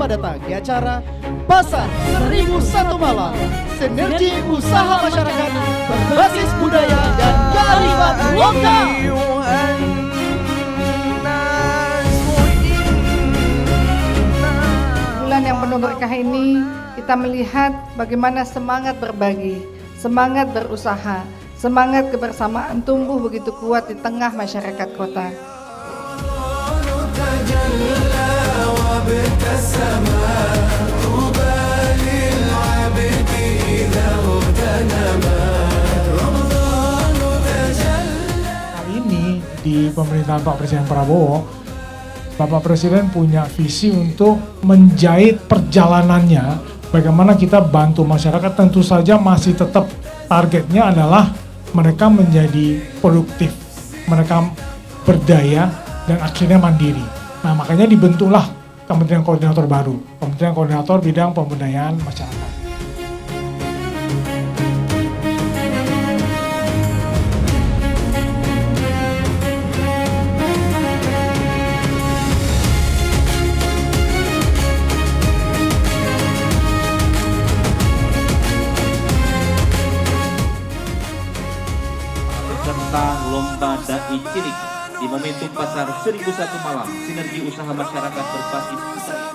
Selamat datang di acara Pasar 1001 Malam, sinergi usaha masyarakat berbasis budaya dan kearifan lokal. Bulan yang penuh berkah ini kita melihat bagaimana semangat berbagi, semangat berusaha, semangat kebersamaan tumbuh begitu kuat di tengah masyarakat kota. Kali ini di pemerintahan Pak Presiden Prabowo, Bapak Presiden punya visi untuk menjahit perjalanannya, bagaimana kita bantu masyarakat. Tentu saja masih tetap targetnya adalah mereka menjadi produktif, mereka berdaya dan akhirnya mandiri. Nah, makanya dibentuklah Kementerian Koordinator baru, Kementerian Koordinator Bidang Pemberdayaan Masyarakat. Peserta Lomba Dai Cilik di momentum Pasar 1001 Malam, sinergi usaha masyarakat berbasis budaya.